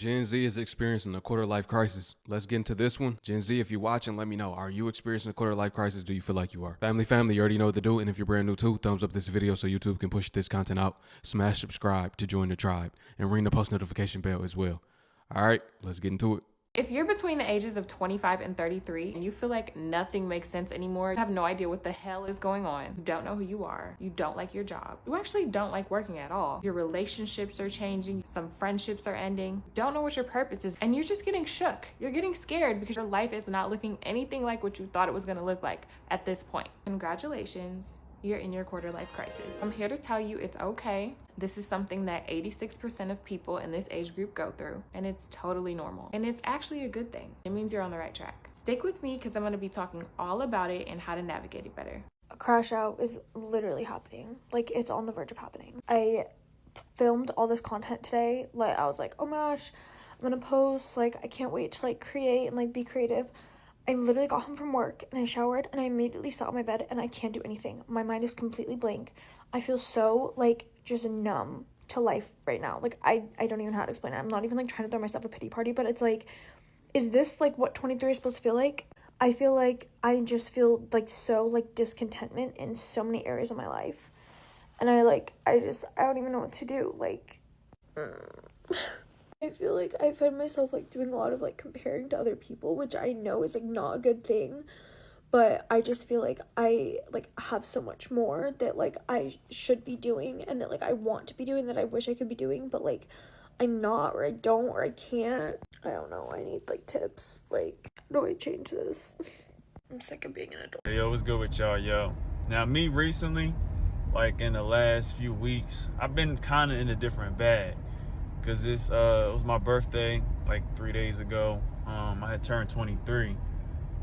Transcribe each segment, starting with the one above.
Gen Z is experiencing a quarter-life crisis. Let's get into this one. Gen Z, if you're watching, let me know. Are you experiencing a quarter-life crisis? Do you feel like you are? Family, you already know what to do. And if you're brand new too, thumbs up this video so YouTube can push this content out. Smash subscribe to join the tribe. And ring the post notification bell as well. All right, let's get into it. If you're between the ages of 25 and 33 and you feel like nothing makes sense anymore, you have no idea what the hell is going on, you don't know who you are, you don't like your job, you actually don't like working at all, your relationships are changing, some friendships are ending, don't know what your purpose is, and you're just getting shook. You're getting scared because your life is not looking anything like what you thought it was going to look like at this point. Congratulations. You're in your quarter life crisis. I'm here to tell you it's okay. This is something that 86% of people in this age group go through, and it's totally normal. And it's actually a good thing. It means you're on the right track. Stick with me because I'm going to be talking all about it and how to navigate it better. A crash out is literally happening. Like, it's on the verge of happening. I filmed all this content today. Like, I was like, oh my gosh, I'm going to post. Like, I can't wait to, like, create and, like, be creative. I literally got home from work and I showered and I immediately sat on my bed and I can't do anything. My mind is completely blank. I feel so, like, just numb to life right now. Like, I don't even know how to explain it. I'm not even, like, trying to throw myself a pity party, but it's like, is this, like, what 23 is supposed to feel like? I feel like I just feel, like, so, like, discontentment in so many areas of my life. And I don't even know what to do. Like, I feel like I find myself, like, doing a lot of, like, comparing to other people, which I know is, like, not a good thing, but I just feel like I, like, have so much more that, like, I should be doing and that, like, I want to be doing that I wish I could be doing, but, like, I'm not, or I don't, or I can't. I don't know. I need, like, tips. Like, how do I change this? I'm sick of being an adult. Hey, yo, what's good with y'all, yo? Now, me recently, like, in the last few weeks, I've been kind of in a different bag. Because it was my birthday, like 3 days ago. I had turned 23.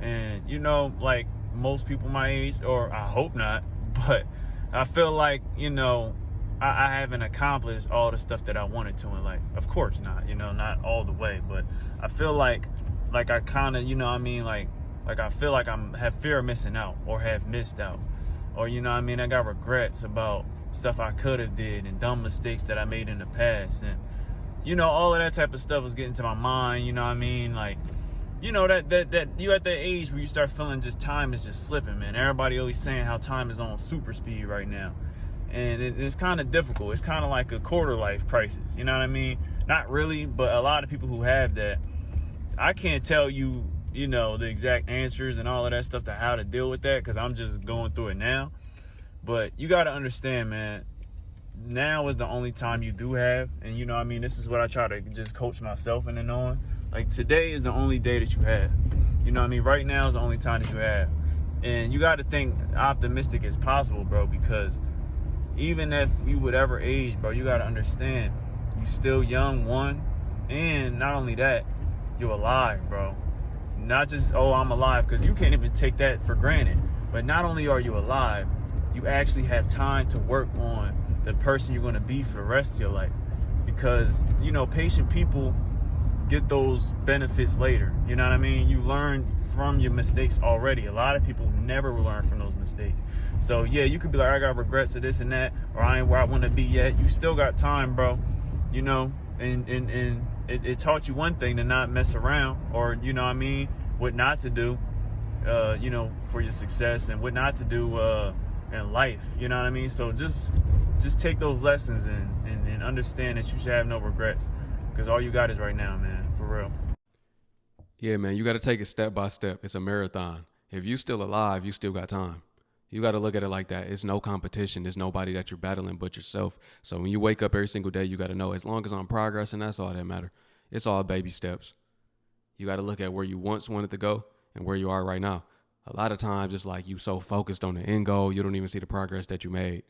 And, you know, like most people my age, or I hope not, but I feel like, you know, I haven't accomplished all the stuff that I wanted to in life. Of course not, you know, not all the way. But I feel like I kind of, you know what I mean, like I feel like have fear of missing out or have missed out. Or, you know what I mean, I got regrets about stuff I could have did and dumb mistakes that I made in the past. And, you know, all of that type of stuff was getting to my mind, you know what I mean? Like, you know, that you at that age where you start feeling just time is just slipping, man. Everybody always saying how time is on super speed right now. And it's kind of difficult. It's kind of like a quarter life crisis, you know what I mean? Not really, but a lot of people who have that, I can't tell you, you know, the exact answers and all of that stuff to how to deal with that because I'm just going through it now. But you got to understand, man, now is the only time you do have, and you know what I mean, this is what I try to just coach myself into knowing. Like, today is the only day that you have, you know what I mean? Right now is the only time that you have, and you got to think optimistic as possible, bro, because even if you would ever age, bro, you got to understand you still young, one, and not only that, you're alive, bro. Not just, oh, I'm alive, because you can't even take that for granted, but not only are you alive, you actually have time to work on the person you're going to be for the rest of your life. Because, you know, patient people get those benefits later. You know what I mean? You learn from your mistakes already. A lot of people never learn from those mistakes. So, yeah, you could be like, I got regrets of this and that, or I ain't where I want to be yet. You still got time, bro. You know, and it taught you one thing, to not mess around, or, you know what I mean, what not to do, you know, for your success, and what not to do in life. You know what I mean? So just take those lessons and understand that you should have no regrets, because all you got is right now, man, for real. Yeah, man, you got to take it step by step. It's a marathon. If you still alive, you still got time. You got to look at it like that. It's no competition. There's nobody that you're battling but yourself. So when you wake up every single day, you got to know, as long as I'm progressing, that's all that matters. It's all baby steps. You got to look at where you once wanted to go and where you are right now. A lot of times it's like you so focused on the end goal, you don't even see the progress that you made.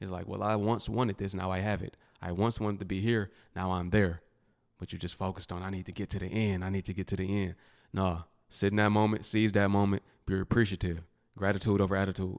It's like, well, I once wanted this, now I have it. I once wanted to be here, now I'm there. But you just focused on, I need to get to the end. I need to get to the end. No, sit in that moment, seize that moment, be appreciative. Gratitude over attitude.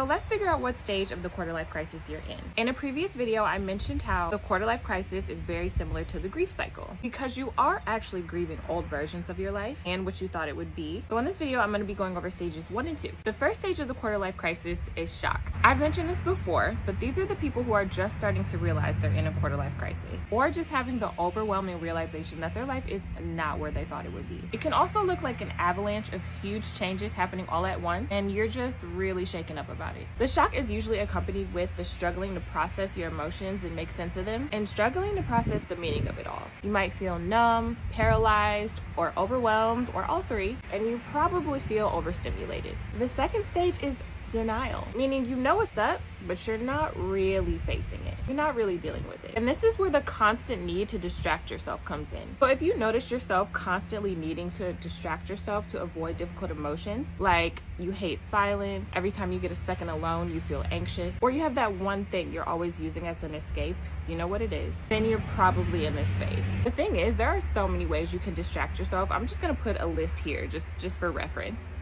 So let's figure out what stage of the quarter life crisis you're in. In a previous video, I mentioned how the quarter life crisis is very similar to the grief cycle because you are actually grieving old versions of your life and what you thought it would be. So in this video, I'm going to be going over stages 1 and 2. The first stage of the quarter life crisis is shock. I've mentioned this before, but these are the people who are just starting to realize they're in a quarter life crisis or just having the overwhelming realization that their life is not where they thought it would be. It can also look like an avalanche of huge changes happening all at once, and you're just really shaken up about it. The shock is usually accompanied with the struggling to process your emotions and make sense of them, and struggling to process the meaning of it all. You might feel numb, paralyzed, or overwhelmed, or all three, and you probably feel overstimulated. The second stage is denial, meaning you know what's up, but you're not really facing it. You're not really dealing with it. And this is where the constant need to distract yourself comes in. So if you notice yourself constantly needing to distract yourself to avoid difficult emotions, like you hate silence, every time you get a second alone, you feel anxious, or you have that one thing you're always using as an escape, you know what it is, then you're probably in this phase. The thing is, there are so many ways you can distract yourself. I'm just gonna put a list here just for reference.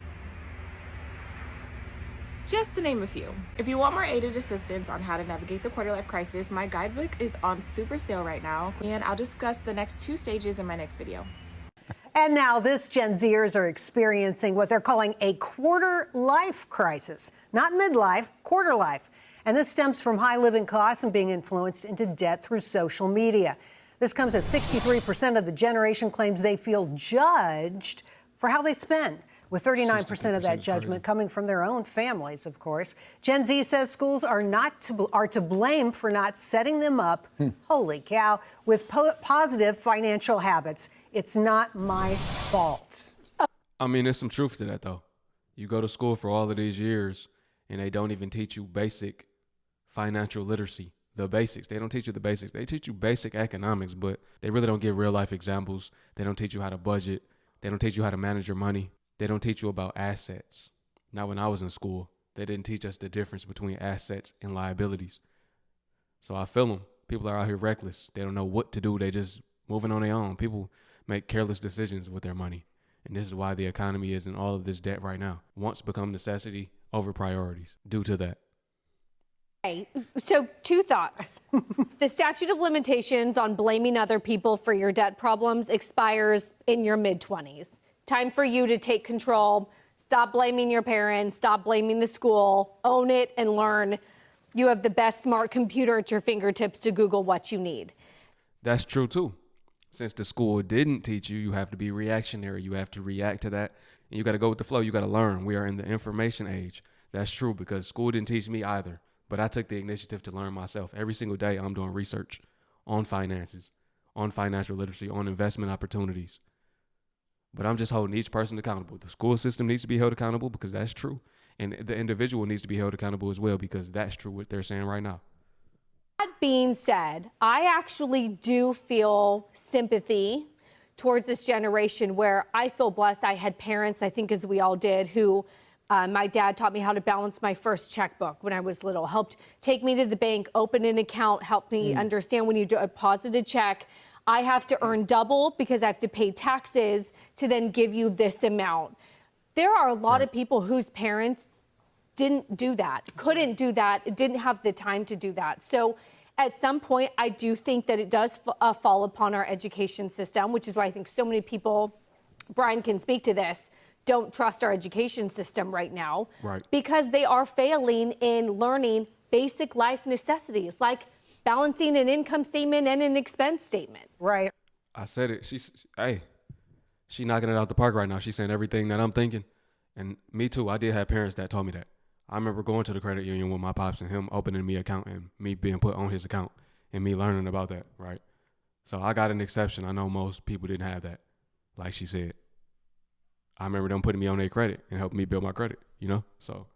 Just to name a few. If you want more aided assistance on how to navigate the quarter life crisis, my guidebook is on super sale right now, and I'll discuss the next 2 stages in my next video. And now this Gen Zers are experiencing what they're calling a quarter life crisis. Not midlife, quarter life. And this stems from high living costs and being influenced into debt through social media. This comes as 63% of the generation claims they feel judged for how they spend, with 39% of that judgment coming from their own families, of course. Gen Z says schools are to blame for not setting them up, holy cow, with positive financial habits. It's not my fault. I mean, there's some truth to that, though. You go to school for all of these years, and they don't even teach you basic financial literacy, the basics. They don't teach you the basics. They teach you basic economics, but they really don't give real-life examples. They don't teach you how to budget. They don't teach you how to manage your money. They don't teach you about assets. Now, when I was in school, they didn't teach us the difference between assets and liabilities. So I feel them. People are out here reckless. They don't know what to do. They just moving on their own. People make careless decisions with their money. And this is why the economy is in all of this debt right now. Wants become necessity over priorities due to that. Okay, so 2 thoughts. The statute of limitations on blaming other people for your debt problems expires in your mid-20s. Time for you to take control, stop blaming your parents, stop blaming the school, own it and learn. You have the best smart computer at your fingertips to Google what you need. That's true, too. Since the school didn't teach you, you have to be reactionary. You have to react to that, and you got to go with the flow. You got to learn. We are in the information age. That's true because school didn't teach me either, but I took the initiative to learn myself. Every single day, I'm doing research on finances, on financial literacy, on investment opportunities. But I'm just holding each person accountable. The school system needs to be held accountable because that's true. And the individual needs to be held accountable as well because that's true what they're saying right now. That being said, I actually do feel sympathy towards this generation where I feel blessed. I had parents, I think as we all did, who my dad taught me how to balance my first checkbook when I was little, helped take me to the bank, open an account, helped me understand when you deposit a check, I have to earn double because I have to pay taxes to then give you this amount. There are a lot of people whose parents didn't do that, couldn't do that, didn't have the time to do that. So at some point, I do think that it does fall upon our education system, which is why I think so many people, Brian can speak to this, don't trust our education system right now. Right. Because they are failing in learning basic life necessities like balancing an income statement and an expense statement. Right. I said it. She knocking it out the park right now. She's saying everything that I'm thinking. And me too. I did have parents that told me that. I remember going to the credit union with my pops and him opening me an account and me being put on his account and me learning about that, right? So I got an exception. I know most people didn't have that, like she said. I remember them putting me on their credit and helping me build my credit, you know? So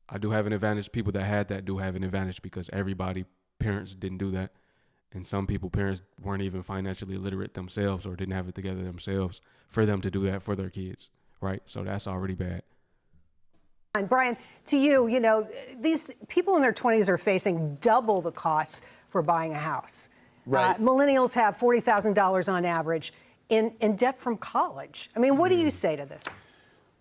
I do have an advantage. People that had that do have an advantage because parents didn't do that. And some parents weren't even financially literate themselves or didn't have it together themselves for them to do that for their kids, right? So that's already bad. And Brian, to you, you know, these people in their 20s are facing double the costs for buying a house. Right. Millennials have $40,000 on average in debt from college. I mean, what do you say to this?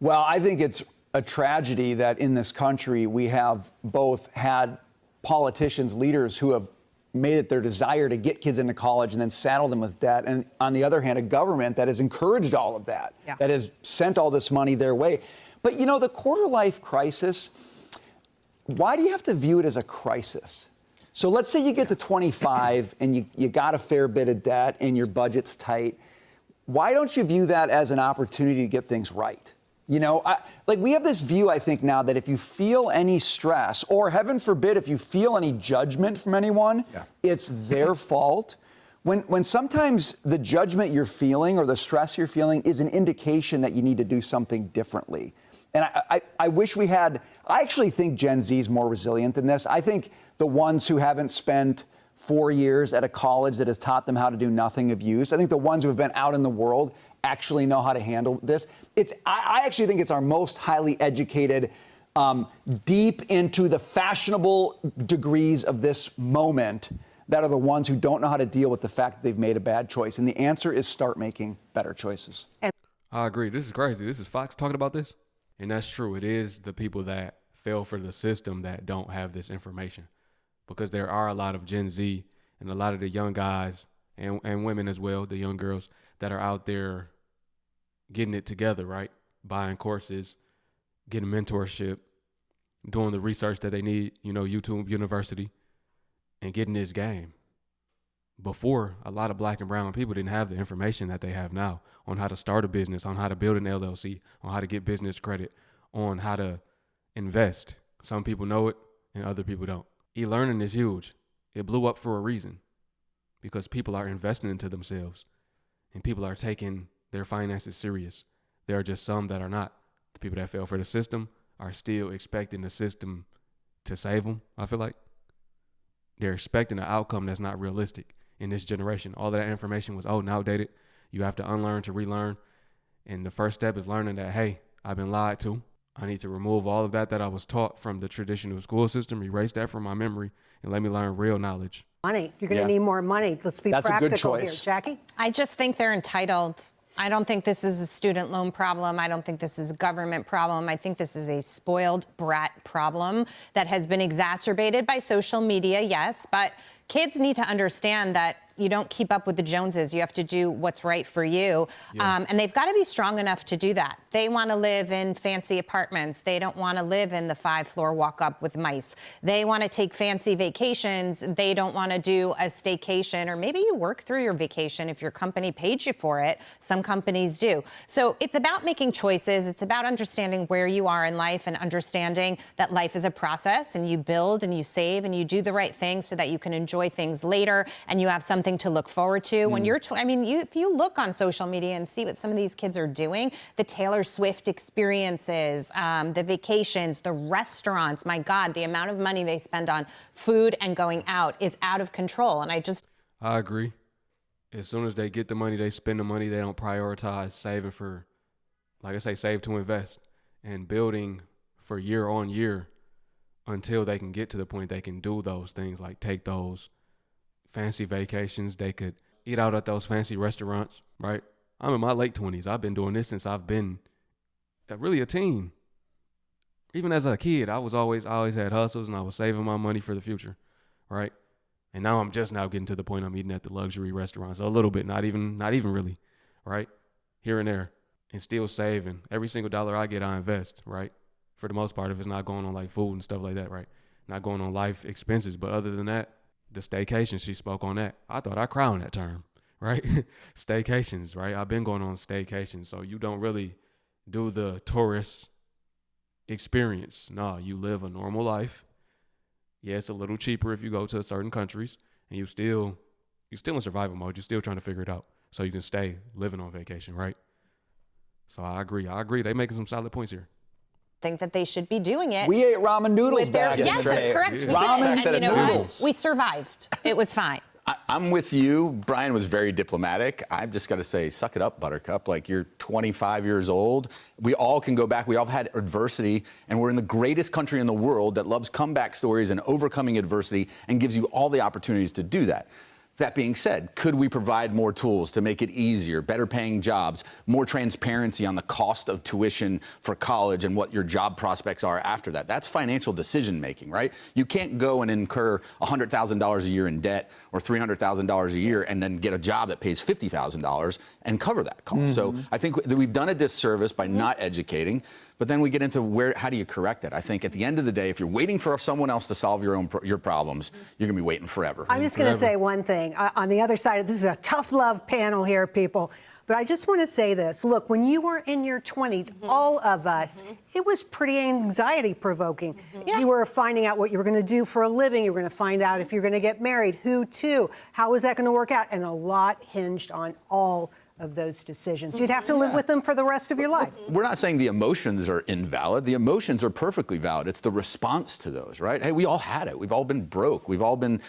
Well, I think it's a tragedy that in this country we have both had politicians, leaders who have made it their desire to get kids into college and then saddle them with debt. And on the other hand, a government that has encouraged all of that, that has sent all this money their way. But, you know, the quarter life crisis, why do you have to view it as a crisis? So let's say you get to 25 and you got a fair bit of debt and your budget's tight. Why don't you view that as an opportunity to get things right? You know, like we have this view, I think, now that if you feel any stress, or heaven forbid, if you feel any judgment from anyone, it's their fault. When sometimes the judgment you're feeling or the stress you're feeling is an indication that you need to do something differently. And I wish we had, I actually think Gen Z is more resilient than this. I think the ones who haven't spent 4 years at a college that has taught them how to do nothing of use, I think the ones who have been out in the world actually know how to handle this. I actually think it's our most highly educated, deep into the fashionable degrees of this moment that are the ones who don't know how to deal with the fact that they've made a bad choice. And the answer is start making better choices. I agree. This is crazy. This is Fox talking about this. And that's true. It is the people that fell for the system that don't have this information. Because there are a lot of Gen Z and a lot of the young guys and women as well, the young girls that are out there getting it together, right? Buying courses, getting mentorship, doing the research that they need, you know, YouTube University, and getting this game. Before, a lot of black and brown people didn't have the information that they have now on how to start a business, on how to build an LLC, on how to get business credit, on how to invest. Some people know it and other people don't. E-learning is huge. It blew up for a reason because people are investing into themselves and people are taking their finances serious. There are just some that are not. The people that fell for the system are still expecting the system to save them, I feel like. They're expecting an outcome that's not realistic in this generation. All of that information was old and outdated. You have to unlearn to relearn. And the first step is learning that, hey, I've been lied to. I need to remove all of that I was taught from the traditional school system, erase that from my memory, and let me learn real knowledge. Money. You're going to need more money. Let's be practical here. Jackie? I just think they're entitled. I don't think this is a student loan problem. I don't think this is a government problem. I think this is a spoiled brat problem that has been exacerbated by social media, yes, but kids need to understand that you don't keep up with the Joneses. You have to do what's right for you. Yeah. And they've got to be strong enough to do that. They want to live in fancy apartments. They don't want to live in the 5-floor walk-up with mice. They want to take fancy vacations. They don't want to do a staycation, or maybe you work through your vacation if your company paid you for it. Some companies do. So it's about making choices. It's about understanding where you are in life and understanding that life is a process, and you build and you save and you do the right thing so that you can enjoy things later and you have something to look forward to. When you're, if you look on social media and see what some of these kids are doing, the Taylor Swift experiences, the vacations, the restaurants, my God, the amount of money they spend on food and going out is out of control. And I agree. As soon as they get the money, they spend the money. They don't prioritize saving for, like I say, save to invest and building for year on year until they can get to the point they can do those things, like take those fancy vacations. They could eat out at those fancy restaurants, right? I'm in my late 20s. I've been doing this since I've been really a teen. Even as a kid, I always had hustles and I was saving my money for the future, right? And now I'm just now getting to the point I'm eating at the luxury restaurants a little bit, not even really, right? Here and there, and still saving. Every single dollar I get, I invest, right? For the most part, if it's not going on like food and stuff like that, right? Not going on life expenses, but other than that, the staycation, she spoke on that. I thought I crowned that term, right? Staycations, right? I've been going on staycations. So you don't really do the tourist experience. No, you live a normal life. Yeah, it's a little cheaper if you go to certain countries, and you're still in survival mode. You're still trying to figure it out so you can stay living on vacation, right? So I agree. They making some solid points here. think that they should be doing it. We ate ramen noodles back in the day. Yes, that's correct. Yeah. Ramen Ramen noodles. We survived. It was fine. I'm with you. Brian was very diplomatic. I've just got to say, suck it up, Buttercup. Like, you're 25 years old. We all can go back. We all had adversity, and we're in the greatest country in the world that loves comeback stories and overcoming adversity and gives you all the opportunities to do that. That being said, could we provide more tools to make it easier, better paying jobs, more transparency on the cost of tuition for college and what your job prospects are after that? That's financial decision making, right? You can't go and incur $100,000 a year in debt or $300,000 a year and then get a job that pays $50,000 and cover that cost. So I think that we've done a disservice by not educating. But then we get into how do you correct it? I think at the end of the day, if you're waiting for someone else to solve your problems, you're going to be waiting forever. I'm just going to say one thing. On the other side, this is a tough love panel here, people. But I just want to say this. Look, when you were in your 20s, all of us, it was pretty anxiety provoking. You were finding out what you were going to do for a living. You were going to find out if you're going to get married, who to, how was that going to work out? And a lot hinged on all of those decisions. You'd have to live with them for the rest of your life. We're not saying the emotions are invalid. The emotions are perfectly valid. It's the response to those, right? Hey, we all had it. We've all been broke. We've all been,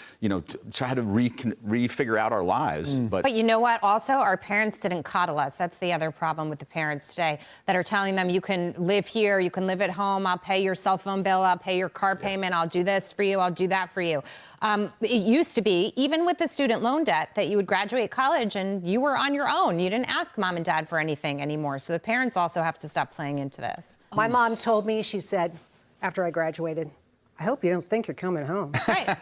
trying to refigure out our lives. But you know what? Also, our parents didn't coddle us. That's the other problem with the parents today that are telling them, you can live here, you can live at home, I'll pay your cell phone bill, I'll pay your car payment, I'll do this for you, I'll do that for you. It used to be, even with the student loan debt, that you would graduate college and you were on your own. You didn't ask mom and dad for anything anymore. So the parents also have to stop playing into this. My mom told me, she said, after I graduated, I hope you don't think you're coming home. Right.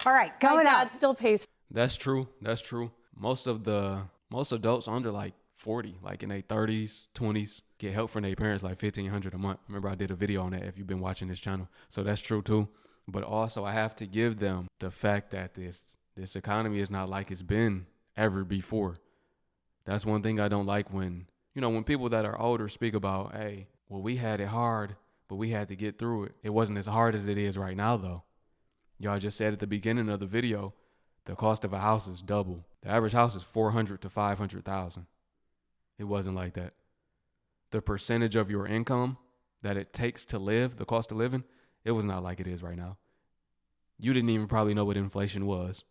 All right, My going dad up. still pays. That's true. That's true. Most adults under like 40, like in their 30s, 20s, get help from their parents like $1,500 a month. Remember, I did a video on that if you've been watching this channel. So that's true too. But also, I have to give them the fact that this economy is not like it's been ever before. That's one thing I don't like when people that are older speak about, hey, well, we had it hard, but we had to get through it. It wasn't as hard as it is right now, though. Y'all just said at the beginning of the video, the cost of a house is double. The average house is $400,000 to $500,000. It wasn't like that. The percentage of your income that it takes to live, the cost of living, it was not like it is right now. You didn't even probably know what inflation was.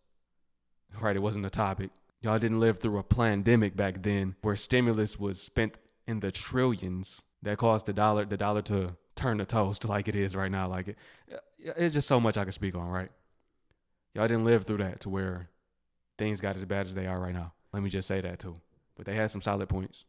Right, it wasn't a topic. Y'all didn't live through a pandemic back then where stimulus was spent in the trillions that caused the dollar to turn to toast like it is right now. Like it's just so much I could speak on, right? Y'all didn't live through that to where things got as bad as they are right now. Let me just say that too. But they had some solid points.